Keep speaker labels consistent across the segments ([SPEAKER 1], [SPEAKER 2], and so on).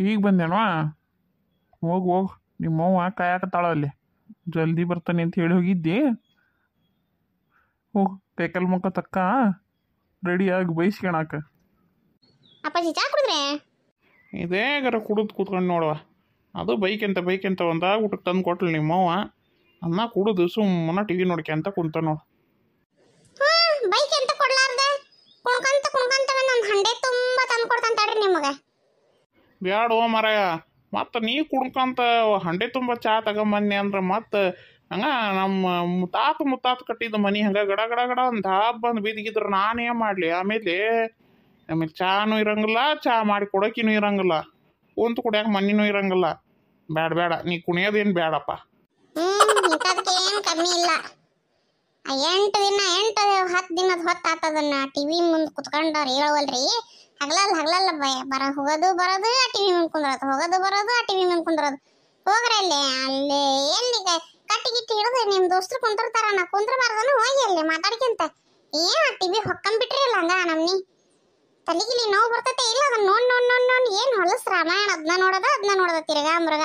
[SPEAKER 1] ಈಗ ಬಂದೇನೋ. ಹೋಗಿ ಹೋಗಿ ನಿಮ್ಮವ್ವ ಕಾಯಕತ್ತಾಳ ಅಲ್ಲಿ, ಜಲ್ದಿ ಬರ್ತಾನೆ ಅಂತ ಹೇಳಿ ಹೋಗಿದ್ದಿ. ಹೋಗಿ ಕೈಕಲ್ ಮುಖ ತಕ್ಕ ರೆಡಿಯಾಗಿ ಬೈಸ್ಕೊಳಕ.
[SPEAKER 2] ಅಪ್ಪಾಜಿ ಚಾ ಕುಡಿದ್ರೆ
[SPEAKER 1] ಇದೇಗಾರ ಕುಡಿದು ಕೂತ್ಕೊಂಡು ನೋಡುವ. ಅದು ಬೈಕೆಂತ ಒಂದಾಗ ಊಟಕ್ಕೆ ತಂದು ಕೊಟ್ಲು ನಿಮ್ಮವ್ವ. ಅನ್ನ ಕುಡಿದು ಸುಮ್ಮನೆ ಟಿ ವಿ ನೋಡ್ಕೊಂತ ಕುಂತ ನೋಡು.
[SPEAKER 2] ಬೈಕ್ ಎಂತ ಕೊಡ್ಲಾರ್ದ ಕುಣ್ಕಂತ ನನ್ನ ಹಂಡೆ ತುಂಬ ತಂದು ಕೊಡ್ತಂತಾಡ್ರಿ ನಿಮಗೆ.
[SPEAKER 1] ಬ್ಯಾಡೋ ಮಾರಾಯ, ಮತ್ತು ನೀ ಕುಡ್ಕಂತ ಹಂಡೆ ತುಂಬ ಚಾ ತಗೊಂಬನ್ನಿ ಅಂದ್ರೆ ಮತ್ತು ಹಂಗೆ ನಮ್ಮ ಮುತ್ತಾತ ಕಟ್ಟಿದ ಮನೆ ಹಂಗೆ ಗಡ ಗಡ ಗಡ ಒಂದು ಹಾಬ್ ಬಂದು ಬೀದಿಗಿದ್ರೆ ನಾನೇನು ಮಾಡಲಿ. ಆಮೇಲೆ ಚಾನೂ ಇರಂಗಿಲ್ಲ, ಚಾ ಮಾಡಿ ಕೊಡೋಕಿನೂ ಇರಂಗಿಲ್ಲ, ಕುಂತು ಕುಡಿಯೋಕೆ ಮನಿನೂ ಇರಂಗಿಲ್ಲ. ಬೇಡ ನೀ ಕುಣಿಯೋದೇನು ಬೇಡಪ್ಪ.
[SPEAKER 2] ಇಂಥದಕ್ಕೇನು ಕಮ್ಮಿ ಇಲ್ಲ. 10 ದಿನದ ಹೊತ್ತಾತದನ್ನ ಟಿ ವಿ ಮುಂದೆ ಕುತ್ಕೊಂಡವ್ರು ಹೇಳವಲ್ರಿ. ಹಗಲಲ್ಲ ಹೋಗೋದು ಬರೋದು ಆ ಟಿ ವಿ ಮುಂದೆ ಕುಂದ್ರೋದು, ಹೋಗೋದು ಬರೋದು ಆ ಟಿ ವಿ ಮುಂದೆ ಕುಂದ್ರೋದು. ಹೋಗ್ರಿ ಅಲ್ಲಿ ಎಲ್ಲಿ ಕಟ್ಟಿಗಿಟ್ಟು ಹಿಡಿದು ನಿಮ್ಮ ದೋಸ್ತರು ಕುಂತಿರ್ತಾರ, ನಾ ಕುಂದ್ರಬಾರ್ದನ ಹೋಗಿ ಅಲ್ಲಿ ಮಾತಾಡ್ಕೊಂತ ಏನು ಆ ಟಿ ವಿ ಹೊಕ್ಕಂಬಿಟ್ರಿ ಇಲ್ಲ ಹಂಗ ನಮ್ನಿ ತಲೆಗಿಲಿ ನೋವು ಬರ್ತೈತೆ ಇಲ್ಲ. ಅದನ್ನ ನೋಡಿ ಏನು ಹೊಲಸು ರಾಮಾಯಣ ಅದನ್ನ ನೋಡೋದ ತಿರ್ಗಾ ಮೃಗ.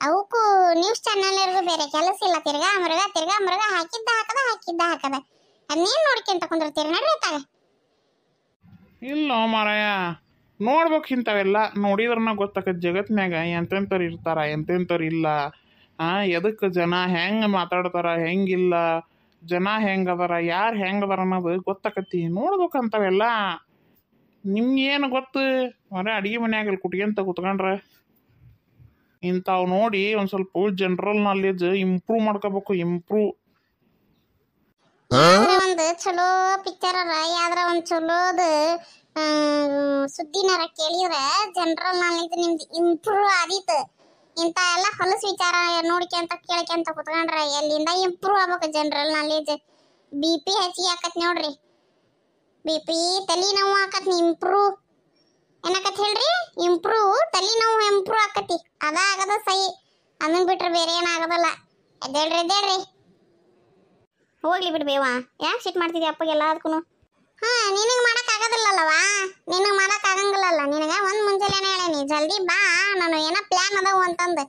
[SPEAKER 2] ಅವಕ್ಕೂ ನ್ಯೂಸ್ ಚಾನಲ್ವರೆಗೂ ಬೇರೆ ಕೆಲಸ ಇಲ್ಲ. ತಿರ್ಗಾ ಮೃಗ ಹಾಕಿದ್ದ ಹಾಕದ ಅದನ್ನೇನು ನೋಡ್ಕೊಂತ ಕುಂದಿರ್ತೀರಿ ನಡ್ರಿ ತಾವೆ.
[SPEAKER 1] ಇಲ್ಲ ಮಾರಾಯ, ನೋಡ್ಬೇಕು ಇಂಥವೆಲ್ಲ. ನೋಡಿದ್ರನ್ನ ಗೊತ್ತಾಕತ್ ಜಗತ್ನ್ಯಾಗ ಎಂತೆಂಥವ್ರು ಇರ್ತಾರ ಎಂತೆಂಥವ್ರು ಇಲ್ಲ. ಎದಕ್ಕೆ ಜನ ಹೆಂಗೆ ಮಾತಾಡ್ತಾರ ಹೆಂಗಿಲ್ಲ, ಜನ ಹೆಂಗದಾರ ಯಾರು ಹೆಂಗದಾರ ಅನ್ನೋದು ಗೊತ್ತಾಕತಿ. ನೋಡ್ಬೇಕಂತವೆಲ್ಲ. ನಿಮ್ಗೇನು ಗೊತ್ತು ಮರ ಅಡುಗೆ ಮನ್ಯಾಗ ಕುಟ್ಕೊಂತ ಕುತ್ಕೊಂಡ್ರೆ. ಇಂಥವು ನೋಡಿ ಒಂದು ಸ್ವಲ್ಪ ಜನರಲ್ ನಾಲೆಜ್ ಇಂಪ್ರೂವ್ ಮಾಡ್ಕೋಬೇಕು.
[SPEAKER 2] ಒಂದು ಚಲೋ ಪಿಕ್ಚರ್ ಯಾವ್ದಾರ ಒಂದು ಚಲೋದು ಸುದ್ದಿನಾರ ಕೇಳಿದ್ರೆ ಜನರಲ್ ನಾಲೆಜ್ ನಿಮ್ದು ಇಂಪ್ರೂವ್ ಆದೀತು. ಇಂಥ ಎಲ್ಲ ಹೊಲಸು ವಿಚಾರ ನೋಡ್ಕೊಂತ ಕೇಳ್ಕೊಂತ ಕುತ್ಕೊಂಡ್ರೆ ಎಲ್ಲಿಂದ ಇಂಪ್ರೂವ್ ಆಗ್ಬೇಕು ಜನರಲ್ ನಾಲೆಜ್. BP ಹೆಚ್ಚಿಗೆ ಆಕತ್ ನೋಡ್ರಿ. BP ತಲೆ ನೋವು ಆಕತ್ ಇಂಪ್ರೂವ್ ಏನಾಕತ್ ಹೇಳ್ರಿ, ಇಂಪ್ರೂವ್ ತಲೆ ನೋವು ಇಂಪ್ರೂವ್ ಆಕತಿ. ಆಗದ ಸಹಿ, ಅದನ್ನ ಬಿಟ್ರೆ ಬೇರೆ ಏನಾಗದಲ್ಲ. ಎದ್ದೇಳ್ರಿ ಹೋಗ್ಲಿ ಬಿಡ್ಬೇವ. ಯಾಕೆ ಸಿಟ್ ಮಾಡ್ತಿದ್ದಿ ಅಪ್ಪಗೆಲ್ಲ ಅದಕ್ಕೂ? ನಿನಗೆ ಮಾಡೋಕ್ಕಾಗೋದಿಲ್ಲಲ್ಲವಾ, ನಿನಗೆ ಮಾಡೋಕ್ಕಾಗಂಗಿಲ್ಲಲ್ಲ. ನಿನಗೆ ಒಂದು ಮುಂಜಾನೆ ಹೇಳೇನಿ ಜಲ್ದಿ ಬಾ, ನಾನು ಏನೋ ಪ್ಲ್ಯಾನ್ ಅದಾವು ಅಂತಂದು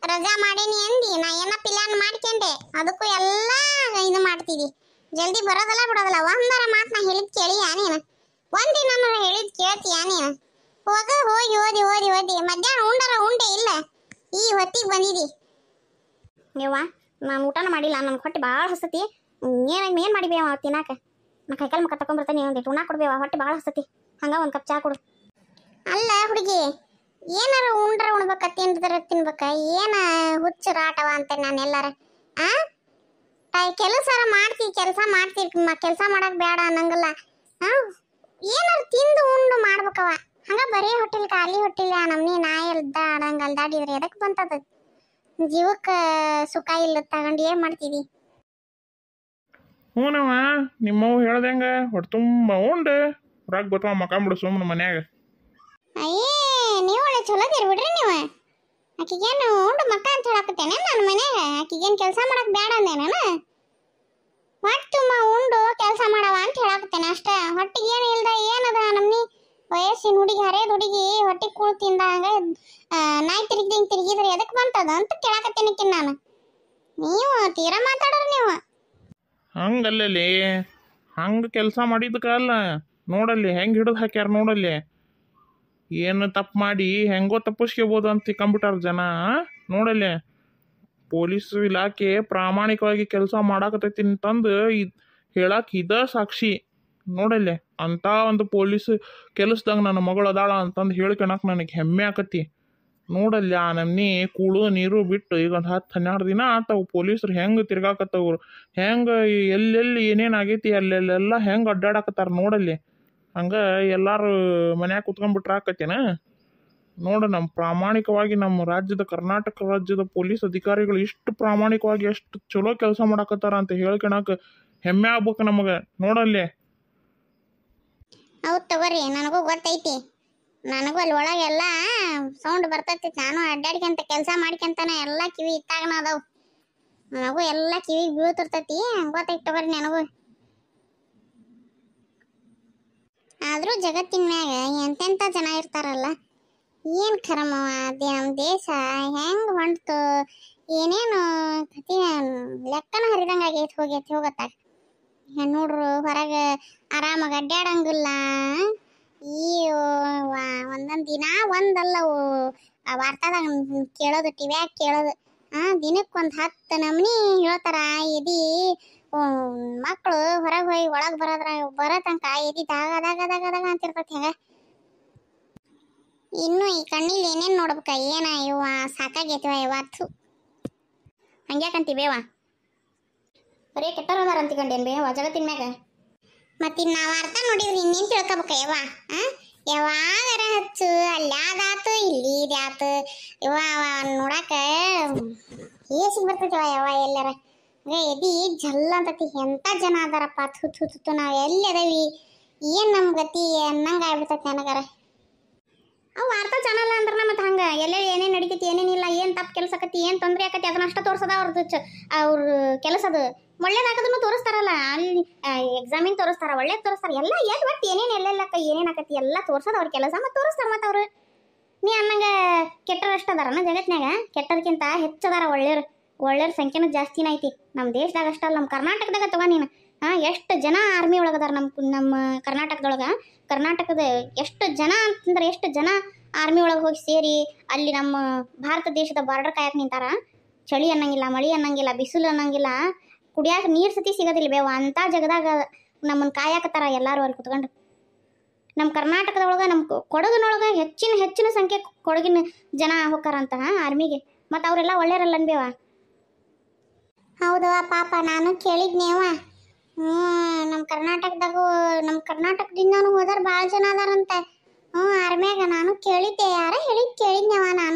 [SPEAKER 2] ರಜಾ ಮಾಡೀನಿ ಅಂದು ನಾ ಏನೋ ಪ್ಲ್ಯಾನ್ ಮಾಡ್ಕೊಂಡೆ. ಅದಕ್ಕೂ ಎಲ್ಲ ಇದು ಮಾಡ್ತಿದ್ದಿ. ಜಲ್ದಿ ಬರೋದಲ್ಲ ಬಿಡೋದಲ್ಲ. ಒಂದರ ಮಾತು ನಾ ಹೇಳಿದ್ ಕೇಳಿಯಾ ನೀನು? ಒಂದಿನ ನಾನು ಹೇಳಿದ್ ಕೇಳ್ತೀಯಾ ನೀನು? ಹೋಗಿ ಓದಿ ಮಧ್ಯಾಹ್ನ ಉಂಡೆ ಇಲ್ಲ, ಈ ಹೊತ್ತಿಗೆ ಬಂದಿದ್ದಿ. ನೀವ ನಾನು ಊಟನ ಮಾಡಿಲ್ಲ, ನನ್ನ ಹೊಟ್ಟೆ ಭಾಳ ಹಸತಿ. ಏನು ಮಾಡಿಬೇವ ತಿನ್ನಾಕ? ನಾ ಕೈಕಾಲು ಮುಖ ತಗೊಂಡ್ಬರ್ತಾನೆ, ಒಂದಿಟ್ಟು ಉಣ್ಣಾಕ ಕೊಡ್ಬೇವ, ಹೊಟ್ಟೆ ಭಾಳ ಹಸತಿ. ಹಂಗೆ ಒಂದು ಕಪ್ ಚಾ ಕೊಡು. ಅಲ್ಲ ಹುಡುಗಿ, ಏನಾರ ಉಣ್ಬೇಕ ತಿನ್ಬೇಕ, ಏನು ಹುಚ್ಚರ ಆಟವ ಅಂತ ನಾನು ಎಲ್ಲಾರ ಕೆಲಸ ಮಾಡ್ತೀವಿ. ಕೆಲಸ ಮಾಡಕ್ ಬೇಡ ಅನ್ನಂಗಿಲ್ಲ. ಏನಾರು ತಿಂದು ಉಂಡು ಮಾಡ್ಬೇಕವ. ಹಂಗ ಬರೀ ಹೊಟ್ಟಿಲ್ ಖಾಲಿ ಹೊಟ್ಟಿಲ್ಲ ನಮ್ನಿ ನಾಯಿ ಅಲ್ದಾಡಿದ್ರೆ ಎದಕ್ಕೆ ಬಂತದ? ಜೀವಕ್ಕೆ ಸುಖ ಇಲ್ಲ ತಗೊಂಡು ಏನು ಮಾಡ್ತೀವಿ?
[SPEAKER 1] ಹ್ಞೂನವ, ನಿಮ್ಮವು ಹೇಳ್ದಂಗ ಹೊಟ್ಟೆ ತುಂಬ ಉಂಡು ಹೊರಗೆ ಬತ್ತವ ಮಕ್ಕಂಬಿಡು ಸುಮ್ಮನೆ ಮನ್ಯಾಗ.
[SPEAKER 2] ಅಯ್ಯೇ ನೀವು ಒಳ್ಳೆ ಚಲೋದಿರಿ ಬಿಡ್ರಿ ನೀವು. ಆಕಿಗೇನು ಉಂಡು ಮಕ್ಕ ಅಂತ ಹೇಳಕತ್ತೇನೆ ನನ್ನ ಮನ್ಯಾಗ? ಆಕಿಗೇನು ಕೆಲಸ ಮಾಡಕ್ ಬೇಡ ಅಂದೇನೇನು? ಹೊಟ್ಟೆ ತುಂಬ ಉಂಡು ಕೆಲಸ ಮಾಡವ ಅಂತ ಹೇಳಕತ್ತೇನೆ ಅಷ್ಟೇ. ಹೊಟ್ಟಿಗೆ ಏನು ಇಲ್ದ ಏನದ ನಮ್ನಿ ವಯಸ್ಸಿನ ಹುಡುಗಿ, ಹರೇದ ಹುಡುಗಿ ಹೊಟ್ಟೆ ಕೂಳ್ ತಿಂದಾಗ ನಾಯಿ ತಿರುಗಿದ್ರೆ ಎದಕ್ಕೆ ಬಂತದ ಅಂತ ಕೇಳಕತ್ತೇನಕ್ಕಿನ್ ನಾನು. ನೀವು ತೀರಾ ಮಾತಾಡೋರು ನೀವು.
[SPEAKER 1] ಹಂಗಲ್ಲಲ್ಲಿ ಹಂಗೆ ಕೆಲಸ ಮಾಡಿದ್ದಕ್ಕಲ್ಲ, ನೋಡಲ್ಲಿ ಹೆಂಗೆ ಹಿಡಿದು ಹಾಕ್ಯಾರ ನೋಡಲ್ಲಿ. ಏನು ತಪ್ಪು ಮಾಡಿ ಹೆಂಗೋ ತಪ್ಪಿಸ್ಕೋಬೋದು ಅಂತ ತಿಳ್ಕೊಂಬಿಟ್ಟಾರ ಜನ. ನೋಡಲ್ಲಿ ಪೊಲೀಸ್ ಇಲಾಖೆ ಪ್ರಾಮಾಣಿಕವಾಗಿ ಕೆಲಸ ಮಾಡಾಕತ್ತೈತಿ ಅಂತಂದು ಹೇಳಕ್ಕೆ ಇದ ಸಾಕ್ಷಿ. ನೋಡಲ್ಲಿ ಅಂಥ ಒಂದು ಪೊಲೀಸ್ ಕೆಲಸದಾಗ ನನ್ನ ಮಗಳು ಅದಾಳ ಅಂತಂದು ಹೇಳ್ಕೊಳಕ್ಕೆ ನನಗೆ ಹೆಮ್ಮೆ ಆಕತಿ. ನೋಡಲ್ಲಿ ಆ ನಮ್ನಿ ಕೂಳು ನೀರು ಬಿಟ್ಟು ಈಗ ಒಂದು 10-12 ದಿನ ಆತವು ಪೊಲೀಸರು ಹೆಂಗೆ ತಿರ್ಗಾಕತ್ತವ್ರು, ಹೆಂಗೆ ಎಲ್ಲೆಲ್ಲಿ ಏನೇನು ಆಗೈತಿ ಅಲ್ಲೆಲ್ಲೆಲ್ಲ ಹೆಂಗೆ ಅಡ್ಡಾಡಕತ್ತಾರ ನೋಡಲ್ಲಿ. ಹಂಗೆ ಎಲ್ಲರೂ ಮನ್ಯಾಗ ಕುತ್ಕೊಂಡ್ಬಿಟ್ರೆ ಆಕತ್ತೇನ? ನೋಡು, ನಮ್ಮ ಪ್ರಾಮಾಣಿಕವಾಗಿ ನಮ್ಮ ಕರ್ನಾಟಕ ರಾಜ್ಯದ ಪೊಲೀಸ್ ಅಧಿಕಾರಿಗಳು ಇಷ್ಟು ಪ್ರಾಮಾಣಿಕವಾಗಿ ಎಷ್ಟು ಚಲೋ ಕೆಲಸ ಮಾಡಕತ್ತಾರ ಅಂತ ಹೇಳ್ಕೊಳಕ್ಕೆ ಹೆಮ್ಮೆ ಆಗ್ಬೇಕು ನಮಗೆ. ನೋಡಲ್ಲಿ
[SPEAKER 2] ಹೌದು ತಗೋರಿ, ನನಗೂ ಗೊತ್ತೈತಿ. ನನಗೂ ಅಲ್ಲಿ ಒಳಗೆಲ್ಲ ಸೌಂಡ್ ಬರ್ತೈತಿ. ನಾನು ಅಡ್ಡಾಡ್ಕೊಂತ ಕೆಲಸ ಮಾಡ್ಕೊಂತಾನೆ ಎಲ್ಲ ಕಿವಿ ಇತ್ತಾಗನ ಅದಾವು. ನನಗೂ ಎಲ್ಲ ಕಿವಿಗೆ ಬೀಳ್ತಿರ್ತೈತಿ, ಗೊತ್ತೈತಿ ತಗೋರಿ ನನಗೂ. ಆದರೂ ಜಗತ್ತಿನ ಮ್ಯಾಗ ಎಂತೆಂಥ ಜನ ಇರ್ತಾರಲ್ಲ, ಏನ್ ಕರಮವ ಅದೇ ನಮ್ಮ ದೇಶ ಹೆಂಗ್ ಹೊಂಟ್ತು ಏನೇನು ಕತಿ ಲೆಕ್ಕನ ಹರಿದಂಗ ಆಗೈತಿ ಹೋಗತ್ತಾಗ ನೋಡ್ರು ಹೊರಗೆ ಆರಾಮಾಗಿ ಅಡ್ಡಾಡಂಗಿಲ್ಲ ಈ ಒಂದೊಂದು ದಿನ ಒಂದಲ್ಲವು ಆ ವಾರ್ತಾದಾಗ ಕೇಳೋದು ಟಿವ್ಯಾಗ ಕೇಳೋದು ದಿನಕ್ಕೊಂದು 10 ನಮೂನಿ ಹೇಳ್ತಾರ ಎದಿ ಮಕ್ಕಳು ಹೊರಗೆ ಹೋಗಿ ಒಳಗೆ ಬರೋ ತನಕ ಎದಿ ದಾಗ ದಾಗ ದಾಗ ದಾಗ ಅಂತಿರ್ತೈತಿ ಹೆಂಗ ಇನ್ನು ಈ ಕಣ್ಣಿಲ್ ಏನೇನು ನೋಡ್ಬೇಕ ಏನ ಇವ ಸಾಕಾಗೈತಿವ ಇವತ್ತು ಹಂಗ್ಯಾಕಂತಿ ಬೇವ ಬರೀ ಕೆಟ್ಟವ್ರು ಅದಾರ ಅಂತಿಕೊಂಡೇನು ಬೇವ ಜಗತ್ತಿನ ಮ್ಯಾಗ ಮತ್ತಿನ್ನು ನಾವು ಅರ್ಥ ನೋಡಿದ್ರೆ ಇನ್ನೇನು ತಿಳ್ಕೊಬೇಕ ಯಾವಾಗಾರ ಹಚ್ಚು ಅಲ್ಲಾದಾತು ಇಲ್ಲಿ ಇದಾತು ನೋಡಾಕ ಏಸಿಗೆ ಬರ್ತೈತಿವ ಎಲ್ಲಾರ ಎದಿ ಜಲ್ಲ ಅಂತತಿ ಎಂಥ ಜನ ಅದಾರಪ್ಪ ತುತ್ತು ನಾವು ಎಲ್ಲಿ ಅದಾವಿ ಏನು ನಮ್ಮ ಗತಿ ಅನ್ನಂಗೆ ಆಗ್ಬಿಡ್ತೈತಿ ನನಗಾರ ಅವು ವಾರ್ತಾ ಚಾನಲ್ ಅಂದ್ರೆ ಮತ್ತೆ ಹಂಗೆ ಎಲ್ಲೆಲ್ಲಿ ಏನೇನು ನಡಿತೈತಿ ಏನೇನಿಲ್ಲ ಏನು ತಪ್ಪು ಕೆಲಸ ಆಕತಿ ಏನು ತೊಂದರೆ ಆಕತಿ ಅದನ್ನ ಅಷ್ಟ ತೋರ್ಸದ ಅವ್ರ ಕೆಲಸದು ಒಳ್ಳೇದಾಗದನ್ನು ತೋರಿಸ್ತಾರಲ್ಲ ಅಲ್ಲಿ ಎಕ್ಸಾಮಿಂಗ್ ತೋರಿಸ್ತಾರ ಒಳ್ಳೇದು ತೋರಿಸ್ತಾರ ಎಲ್ಲ ಎಲ್ಲಿ ಒಟ್ಟು ಎಲ್ಲೆಲ್ಲಕ್ಕ ಏನೇನು ಆಕತಿ ಎಲ್ಲ ತೋರ್ಸೋದು ಅವ್ರ ಕೆಲಸ ಮತ್ತು ತೋರಿಸ್ತಾರ ಮತ್ತು ಅವರು ನೀ ಅನ್ನಂಗೆ ಕೆಟ್ಟರು ಅಷ್ಟು ಅದಾರನ ಜಗತ್ನಾಗ ಕೆಟ್ಟದಕ್ಕಿಂತ ಹೆಚ್ಚದಾರ ಒಳ್ಳೆಯವ್ರ ಸಂಖ್ಯೆನೂ ಜಾಸ್ತಿನ ಐತಿ ನಮ್ಮ ದೇಶದಾಗ ಅಷ್ಟಲ್ಲ ನಮ್ಮ ಕರ್ನಾಟಕದಾಗ ತಗೋ ನೀನು ಎಷ್ಟು ಜನ ಆರ್ಮಿ ಒಳಗದಾರ ನಮ್ಮ ಕರ್ನಾಟಕದ ಎಷ್ಟು ಜನ ಅಂತಂದ್ರೆ ಎಷ್ಟು ಜನ ಆರ್ಮಿ ಒಳಗೆ ಹೋಗಿ ಸೇರಿ ಅಲ್ಲಿ ನಮ್ಮ ಭಾರತ ದೇಶದ ಬಾರ್ಡರ್ ಕಾಯಕ್ಕೆ ನಿಂತಾರ ಚಳಿ ಅನ್ನಂಗಿಲ್ಲ ಮಳಿ ಅನ್ನಂಗಿಲ್ಲ ಬಿಸಿಲು ಅನ್ನಂಗಿಲ್ಲ ಕುಡಿಯಾಕ ನೀರು ಸತಿ ಸಿಗೋದಿಲ್ಲ ಬೇವ ಅಂಥ ಜಗದಾಗ ನಮ್ಮನ್ನು ಕಾಯಕತ್ತಾರ ಎಲ್ಲರೂ ಅಲ್ಲಿ ಕುತ್ಕೊಂಡು ನಮ್ಮ ಕರ್ನಾಟಕದೊಳಗೆ ನಮ್ಮ ಕೊಡಗಿನೊಳಗೆ ಹೆಚ್ಚಿನ ಸಂಖ್ಯೆ ಕೊಡಗಿನ ಜನ ಹೋಗ್ತಾರಂತ ಆರ್ಮಿಗೆ ಮತ್ತು ಅವರೆಲ್ಲ ಒಳ್ಳೆಯರಲ್ಲ ಅನ್ಬೇವ ಹೌದವ ಪಾಪ ನಾನು ಕೇಳಿದ್ನೇವ ನಮ್ಮ ಕರ್ನಾಟಕದಿಂದನೂ ಹೋದಾರ ಭಾಳ ಜನ ಅದಾರಂತೆ ಆರ್ಮ್ಯಾಗ ನಾನು ಕೇಳಿದ್ದೆ ಯಾರ ಕೇಳಿದ್ನೇವ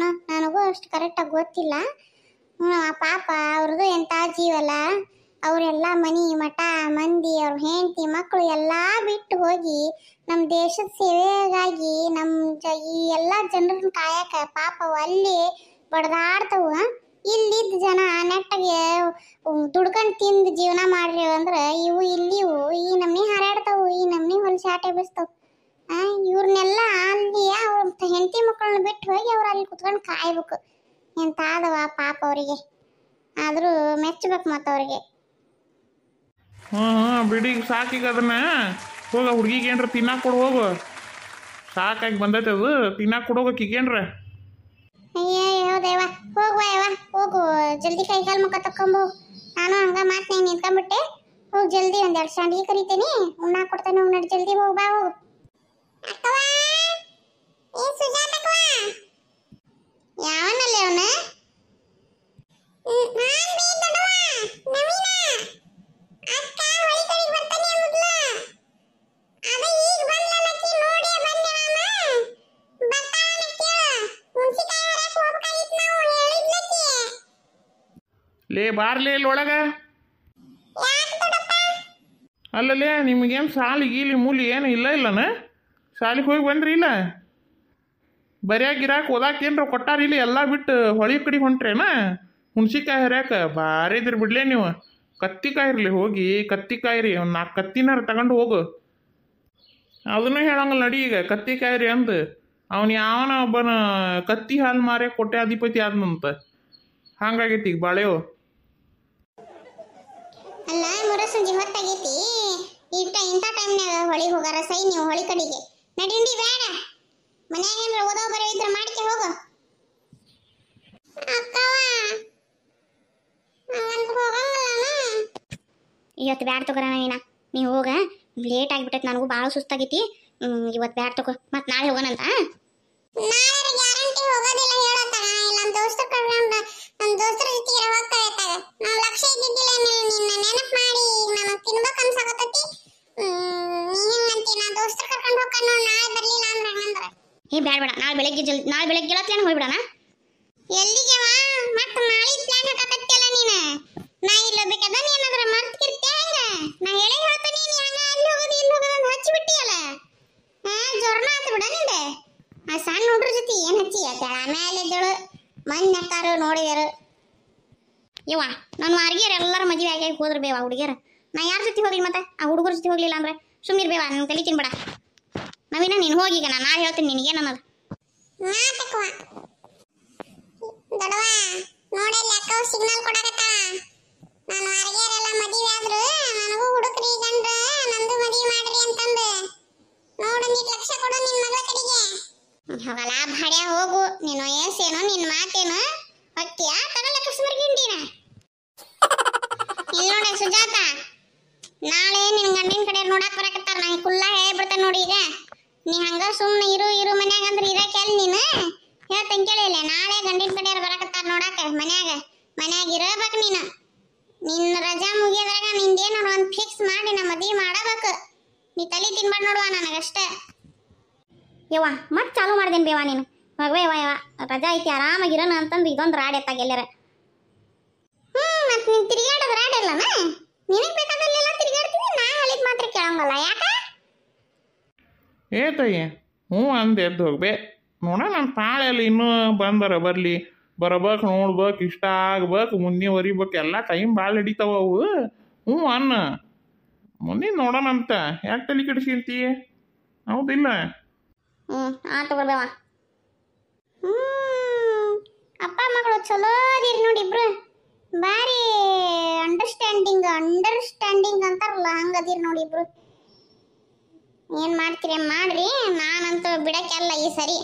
[SPEAKER 2] ನನಗೂ ಅಷ್ಟು ಕರೆಕ್ಟಾಗಿ ಗೊತ್ತಿಲ್ಲ ಪಾಪ ಅವ್ರದ್ದು ಎಂಥ ಜೀವಲ್ಲ ಅವರೆಲ್ಲ ಮನಿ ಮಠ ಮಂದಿ ಅವ್ರ ಹೆಂಡತಿ ಮಕ್ಕಳು ಎಲ್ಲ ಬಿಟ್ಟು ಹೋಗಿ ನಮ್ಮ ದೇಶದ ಸೇವೆಗಾಗಿ ಈ ಎಲ್ಲ ಜನರನ್ನ ಕಾಯಕ ಪಾಪ ಅಲ್ಲಿ ಬಡ್ದಾಡ್ತವು ಇಲ್ಲಿದ್ದ ಜನ ನೆಟ್ಟಾಗೆ ದುಡ್ಕೊಂಡು ತಿಂದು ಜೀವನ ಮಾಡ್ರಿ ಅಂದ್ರೆ ಇವು ಇಲ್ಲಿವು ಈ ನಮ್ನಿ ಹಾರಾಡ್ತಾವು ಈ ನಮ್ನಿ ಹೊಲಸಿ ಆಟೆ ಬಿಸ್ತಾವು ಇವ್ರನ್ನೆಲ್ಲ ಅಲ್ಲಿ ಅವ್ರ ಹೆಂಡತಿ ಮಕ್ಕಳನ್ನ ಬಿಟ್ಟು ಹೋಗಿ ಅವ್ರು ಅಲ್ಲಿ ಕುತ್ಕೊಂಡು ಕಾಯ್ಬೇಕು ಎಂತಾದವ ಪಾಪ ಅವರಿಗೆ ಆದರೂ ಮೆಚ್ಚಬೇಕು ಮತ್ತು ಅವ್ರಿಗೆ
[SPEAKER 1] ಬಿಡಿ ಸಾಕೀಗ ಅದನ್ನ ಹೋಗ ಹುಡುಗಿಗೆ ಏನ್ರ ತಿನ್ನಾಕ ಕೊಡು ಹೋಗು ಸಾಕಾಗಿ ಬಂದೈತೆ ಅದು ತಿನ್ನಾಕ ಕೊಡೋಗಕ್ಕೆ ಈಗೇನ್ರ
[SPEAKER 2] ಅಯ್ಯೋ ದೇವ ಹೋಗು ಜಲ್ದಿ ಕೈ ಕಾಲು ಮುಖ ತಕ್ಕೊಂಬು ನಾನು ಹಂಗ ಮಾತನಾಗ ನಿಂತ್ಕೊಂಡ್ಬಿಟ್ಟೆ ಹೋಗಿ ಜಲ್ದಿ ಒಂದೆರಡು ಸಂಡಿಗೆ ಕರಿತೇನೆ ಉಣ್ಣಾಕ ಕೊಡ್ತೇನೆ ಹೋಗಿ ನಡಿ ಜಲ್ದಿ ಹೋಗಿ ಬಾ ಹೋಗು ಯಾವನಲ್ಲಿ ಅವನ
[SPEAKER 1] ಲೇ ಬಾರ್ಲೇ ಇಲ್ಲೊಳಗ ಅಲ್ಲಲೇ ನಿಮಗೇನು ಸಾಲಿ ಗೀಲಿ ಮೂಲಿ ಏನು ಇಲ್ಲನ ಸಾಲಿಗೆ ಹೋಗಿ ಬಂದ್ರಿ ಇಲ್ಲ ಬರಿಯಾಗಿರಾಕ ಓದಾಕೇನ್ರ ಕೊಟ್ಟಾರ ಇಲ್ಲಿ ಎಲ್ಲ ಬಿಟ್ಟು ಹೊಳಿ ಕಡೆ ಹೊಂಟ್ರೇನ ಹುಣ್ಸಿಕಾಯಿ ಹರ್ಯಾಕ ಭಾರಿ ಇದ್ರಿ ಬಿಡ್ಲೇ ನೀವು ಕತ್ತಿಕಾಯಿರ್ಲಿ ಹೋಗಿ ಕತ್ತಿಕಾಯಿರಿ ಒಂದು 4 ಕತ್ತಿನಾರ ತಗೊಂಡು ಹೋಗು ಅದನ್ನು ಹೇಳಂಗಿಲ್ಲ ನಡಿ ಈಗ ಕತ್ತಿಕಾಯಿರಿ ಅಂದು ಅವನು ಯಾವನ ಒಬ್ಬನ ಕತ್ತಿ ಹಾಲು ಮಾರೇ ಕೋಟ್ಯಾಧಿಪತಿ ಆದನಂತ ಹಂಗಾಗೈತಿ ಈಗ ಬಾಳೆವು
[SPEAKER 2] ಅಲ್ಲ ಮುರಸಂಜಿ ಹೊತ್ತಾಗೈತಿ ಇಂಥ ಟೈಮ್ನಾಗ ಹೊಳಿ ಹೋಗಾರ ಸೈ ನೀವು ಹೊಳಿ ಕಡೆಗೆ ನಡಿ ಬೇಡ ಮನ್ಯಾಗ ಏನಾರ ಓದೋ ಬರೋ ಇದ್ರೆ ಮಾಡ್ಕೆ ಹೋಗು ಇವತ್ತು ಬ್ಯಾಡ್ ತಗೋರ ನೀನು ಹೋಗ ಲೇಟ್ ಆಗಿಬಿಟ್ಟೈತೆ ನನಗೂ ಭಾಳ ಸುಸ್ತಾಗೈತಿ ಇವತ್ತು ಬ್ಯಾಡ್ ತಗೋ ಮತ್ತು ನಾಳೆ ಹೋಗೋಣಂತ ನಾಳೆ ಗ್ಯಾರಂಟಿ ಹೋಗೋದಿಲ್ಲ ಹೇಳತ್ತಾಗ ಇಲ್ಲ ನಮ್ಮ ದೋಸ್ತರ ಕರ್ಕೊಂಡು ನಮ್ಮ ದೋಸ್ತರ ಜೊತೆಗೆ ಹೋಗ್ತಾಯಿತ್ತಾಗ ನಾವು ಲಕ್ಷ ಇದ್ದಿದ್ದಿಲ್ಲ ನಿನ್ನ ನೆನಪು ಮಾಡಿ ನನಗೆ ತಿನ್ಬೇಕು ಅನ್ಸಾಕತ್ತೈತಿ ನೀನಂತಿ ನಾ ದೋಸ್ತರ ಕರ್ಕೊಂಡು ಹೋಗ್ಕೊಂಡು ನಾಳೆ ಬರಲಿಲ್ಲ ಅಂದ್ರೆ ಹಂಗಂದ್ರೆ ಬೇಡ ನಾಳೆ ಬೆಳಗ್ಗೆ ಹೇಳತ್ಲೇನು ಹೋಗ್ಬಿಡೋಣ ಎಲ್ಲಿಗೆವ ಮತ್ತೆ ನಾಳೆ ಪ್ಲಾನ್ ಹಾಕಕತ್ತಿಯಲ್ಲ ನೀನು ನಾ ಇಲ್ಲ ಬೇಕಾದ ಏನಾದ್ರ ಮರ್ತಿರ್ತೀಯ ಹೆಂಗ ನಾ ಹೇಳ್ತೀನಿ ನೀನು ಹಂಗ ಅಲ್ಲಿ ಹೋಗೋದು ಇಲ್ಲಿ ಹೋಗೋದು ಅಂತ ಹಚ್ಚಿಬಿಟ್ಟಿಯಲ್ಲ ಜ್ವರನ ಆತು ಬಿಡ ನಿಂದೆ ಆ ಸಣ್ಣ ಹುಡ್ರ ಜೊತೆ ಏನು ಹಚ್ಚಿ ಆಮೇಲೆ ಇದ್ದಳು ಮಂದಿ ನಕ್ಕಾರು ನೋಡಿದರು ಇವ ನನ್ನ ವಾರ್ಗಿಯರು ಎಲ್ಲರ ಮದುವೆ ಆಗಿ ಹೋದ್ರು ಬೇವ ಹುಡುಗಿಯರ ನಾ ಯಾರ ಜೊತೆ ಹೋಗ್ಲಿ ಮತ್ತೆ ಆ ಹುಡುಗರ ಜೊತೆ ಹೋಗ್ಲಿಲ್ಲ ಅಂದ್ರೆ ಸುಮ್ಮೀರ್ ಬೇವ ನನ್ನ ಕಲಿತೀನಿ ಬಿಡ ನವೀನ ನೀನು ಹೋಗೀಗ ನಾನು ನಾಳೆ ಹೇಳ್ತೀನಿ ನಿನಗೇನು ಅನ್ನೋದು ನಾಟಕವ ದೊಡವ ನೋಡಲ್ಲಿ ಅಕ್ಕ ಸಿಗ್ನಲ್ ಕೊಡಕತ್ತಾಳ. ನಾನು ಹೊರಗೇರೆಲ್ಲ ಮದುವೆ ಆದ್ರು ನನಗೂ ಹುಡುಕ್ರಿ ಗಂಡ್ರ ನಂದು ಮದುವೆ ಮಾಡ್ರಿ ಅಂತಂದು ನೋಡು ನೀ ಲಕ್ಷ ಕೊಡು ನಿನ್ ಮಗಳ ಕಡೆಗೆ. ಹೋಗಲ್ಲ ಭಾಡ್ಯ ಹೋಗು, ನೀನು ವಯಸ್ಸೇನು ನಿನ್ನ ಮಾತೇನು ಹೊಕ್ತಿಯಾ ತಗಲ ಕಸ್ಮರ್ಗಿಂಡಿನ. ಇಲ್ಲಿ ನೋಡಿ ಸುಜಾತ, ನಾಳೆ ನಿನ್ ಗಂಡಿನ ಕಡೆ ನೋಡಕ್ ಬರಕತ್ತಾರ. ನಂಗೆ ಕುಲ್ಲ ಹೇಳ್ಬಿಡ್ತಾನೆ ನೋಡಿ. ಈಗ ನೀ ಹಂಗ ಸುಮ್ಮನೆ ಇರು ಮನ್ಯಾಗ ಅಂದ್ರೆ ಇರಕ್ಕೆ ಅಲ್ಲಿ ನೀನು ಹೇಳ್ತಂಗೆ ಕೇಳಿಲ್ಲ. ನಾಳೆ ಗಂಡಿನ ಕಡೆಯವ್ರು ಬರಕತ್ತಾರ ನೋಡಾಕ ಮನ್ಯಾಗ ಇರಬೇಕು ನೀನು. ನಿನ್ನ ರಜಾ ಮುಗಿಯೋದ್ರಾಗ ನಿಂದೇನು ಒಂದು ಫಿಕ್ಸ್ ಮಾಡಿ ನಾ ಮದುವೆ ಮಾಡಬೇಕು. ನೀ ತಲೆ ತಿನ್ಬಾರ್ದು ನೋಡುವ ನನಗಷ್ಟೇ.
[SPEAKER 3] ಯವ್ವ ಮತ್ತೆ ಚಾಲು ಮಾಡ್ದೇನು ಬೇವ ನೀನು ಮಗವೇ ಯವ್ವ ರಜಾ ಐತಿ ಆರಾಮಾಗಿರೋಣ ಅಂತಂದು ಇದೊಂದು ರಾಡ್ ಎತ್ತಾಗ ಎಲ್ಲಾರ.
[SPEAKER 2] ಮತ್ತೆ ನೀನು ತಿರುಗಾಡೋದು ರಾಡಲ್ಲನ? ನಿನಗೆ ಬೇಕಾದಲ್ಲೆಲ್ಲ ತಿರುಗಾಡ್ತೀನಿ, ನಾ ಹೇಳಿದ ಮಾತ್ರ ಕೇಳಂಗಲ್ಲ ಯಾಕ?
[SPEAKER 1] ಏ ತಾಯಿ ಹ್ಞೂ ಅಂದೆ ಎದ್ದು ಹೋಗ್ಬೇ. ನೋಡ ನನ್ನ ತಾಳೆಲ್ಲ ಇನ್ನೂ ಬರಲಿ ಬರಬೇಕು ನೋಡ್ಬೇಕು ಇಷ್ಟ ಆಗ್ಬೇಕು ಮುಂದಿವರಿಬೇಕು ಎಲ್ಲ ಟೈಮ್ ಭಾಳ ಹಿಡಿತಾವ ಅವು. ಹ್ಞೂ ಅನ್ನ ಮುಂದಿನ ನೋಡೋಣಂತ ಯಾಕೆ ತಲೆ ಕೆಡಿಸ್ಕೊಂತಿ? ಹೌದಿಲ್ಲ?
[SPEAKER 3] ಆತು ಬರ್ಬೇವ.
[SPEAKER 2] ಅಪ್ಪ ಮಗಳು ಚಲೋ ಅದೀರಿ ನೋಡಿ ಇಬ್ರು. ಭಾರಿ ಅಂಡರ್ಸ್ಟ್ಯಾಂಡಿಂಗ್ ಅಂತಾರಲ್ಲ ಹಂಗದೀರಿ ನೋಡಿ ಇಬ್ರು. ಏನು ಮಾಡ್ತೀರಿ ಮಾಡ್ರಿ, ನಾನಂತೂ ಬಿಡಕ್ಕೆಲ್ಲ ಈ ಸರಿ.